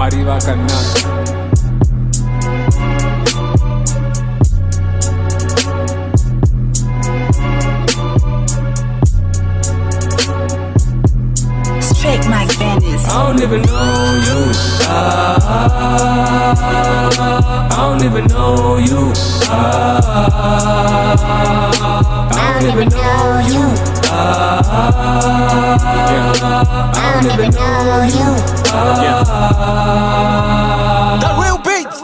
Wariva Kanaka. Straight Mike Venice. I don't even know you. I don't even know you. I don't even know you. I don't even know you. The real beats.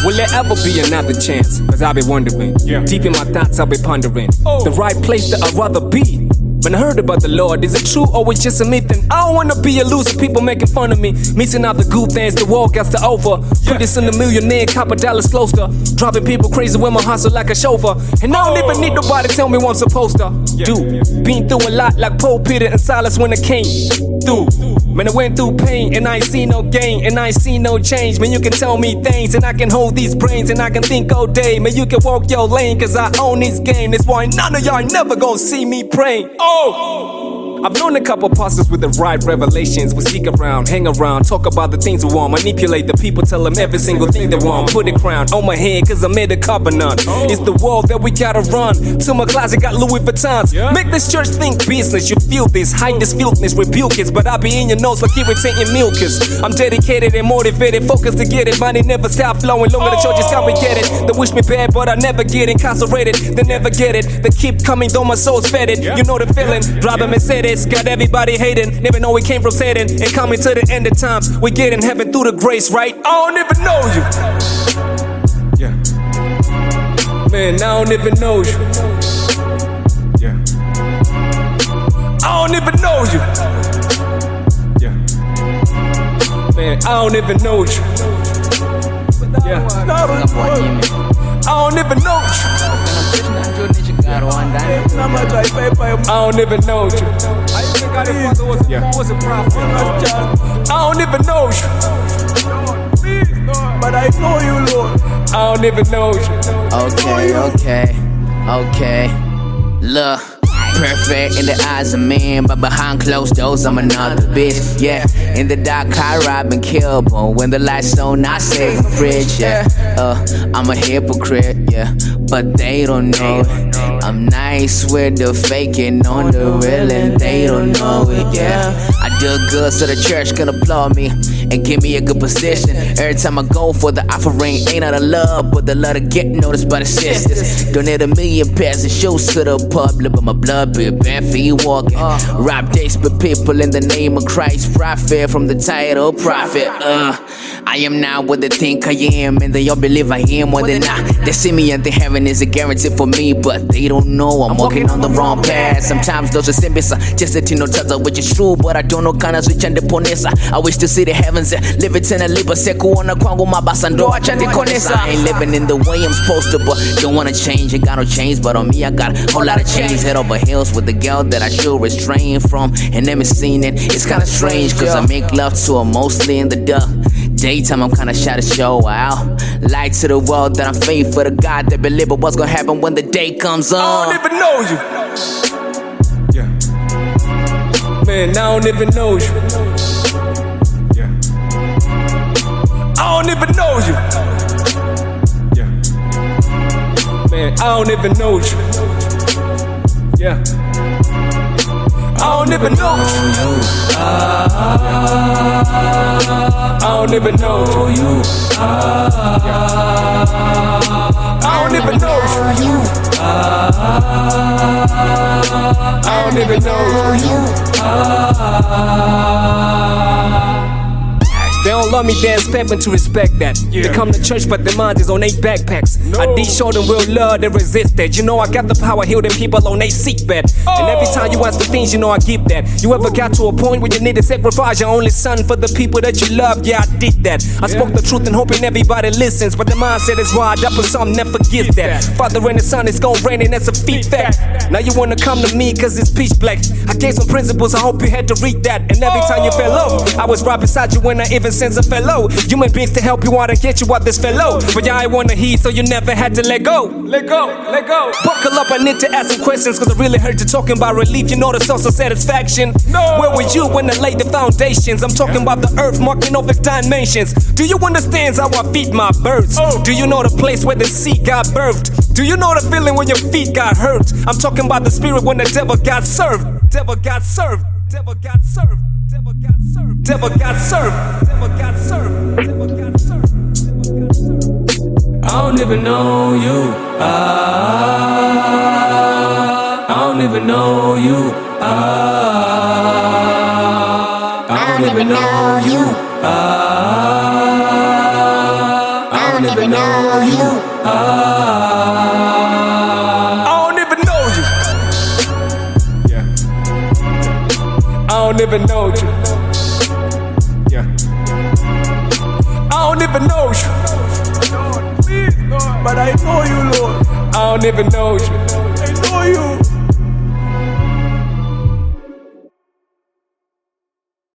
Will there ever be another chance? Cause I'll be wondering. Deep in my thoughts I'll be pondering. The right place that I'd rather be. When I heard about the Lord, is it true or it's just a myth? And I don't wanna be a loser, people making fun of me. Missing out the good things, the world got to over. Put this in the millionaire, couple dollars closer. Driving people crazy with my hustle like a chauffeur. And I don't even need nobody tell me what I'm supposed to do. Been through a lot like Paul, Peter, and Silas when I came through. Man, I went through pain and I ain't seen no gain and I ain't seen no change. Man, you can tell me things and I can hold these brains and I can think all day. Man, you can walk your lane cause I own this game. That's why none of y'all ain't never gonna see me praying. I've known a couple pastors with the right revelations. We speak around, hang around, talk about the things we want, manipulate the people, tell them every single thing they want. Put a crown on my head cause I made a covenant. It's the world that we gotta run. To my closet got Louis Vuittons. Make this church think business. You feel this, hide this filthness, rebuke it. But I be in your nose like irritating mucus. I'm dedicated and motivated, focused to get it. Money never stop flowing, longer the churches got me get it. They wish me bad but I never get incarcerated. They never get it, they keep coming though my soul's fetid. You know the feeling, driving Mercedes. Got everybody hating, never know we came from Satan. And coming to the end of times, we get in heaven through the grace, right? I don't even know you. Man, I don't even know you. I don't even know you. Man, I don't even know you. I don't even know you. I don't even know you. I don't even know you. But I know you, Lord. I don't even know you. Okay. Look. Perfect in the eyes of men, but behind closed doors I'm another bitch. Yeah, in the dark I rob and kill, but when the lights on I save a fridge. Yeah, I'm a hypocrite. Yeah, but they don't know it. I'm nice with the faking on the real and they don't know it. Yeah, I do good so the church can applaud me and give me a good position. Every time I go for the offering, ain't out of love, but the love to get noticed by the sisters. Donate 1 million pairs of shoes to the public, but my blood be bad for you walking. Rob desperate people in the name of Christ. Profit from the title prophet. I am not what they think I am, and they all believe I am more than I. They see me and the heaven is a guarantee for me, but they don't know I'm walking on the wrong path. Sometimes those are sembisa, just a tino taza, which is true, but I don't know kana switch and ponesa. I wish to see the heavens, live eternally, but sekuona kwangu mabasa ndo achandi konesa. I ain't living in the way I'm supposed to, but don't wanna change. Ain't got no change, but on me I got a whole lot of change. Head over heels with the girl that I should restrain from, and never seen it. It's kinda strange, cause I make love to her mostly in the dark. Daytime I'm kinda shy to show out. Light to the world that I'm faithful to God that believe what's gonna happen when the day comes on. I don't even know you. Man, I don't even know you. I don't even know you. Man, I don't even know you. I don't even know you. I don't even know you. I don't even know you. I don't even know you. They don't love me, they expect me to respect that. They come to church, but their mind is on 8 backpacks. I did show them real love, they resist that. You know I got the power, heal them people on they sick bed. And every time you ask the things, you know I give that. You ever got to a point where you need to sacrifice your only son for the people that you love? Yeah, I did that. I spoke the truth and hoping everybody listens, but the mindset is wired up and some never forget that. Father and the son, it's gon' rain and that's a feat fact. Now you wanna come to me cause it's pitch black. I gave some principles, I hope you had to read that. And every time you fell off, I was right beside you when I even heaven sends a fellow human beings to help you out and get you out this fellow. But yeah, I wanna heed, so you never had to let go. Let go, let go. Buckle up, I need to ask some questions, cause I really heard you talking about relief. You know the source of satisfaction. No. Where were you when I laid the foundations? I'm talking about the earth marking off its dimensions. Do you understand how I feed my birds? Do you know the place where the seed got birthed? Do you know the feeling when your feet got hurt? I'm talking about the spirit when the devil got served. Devil got served. Devil got served. Devil got served. Devil got served. Devil got served. Devil got served. I don't even know you. I don't even know you. I don't even know you. I don't even know you. I don't even know you. Yeah. I don't even know you. Lord, please, Lord. But I know you, Lord. I don't even know you. I know you.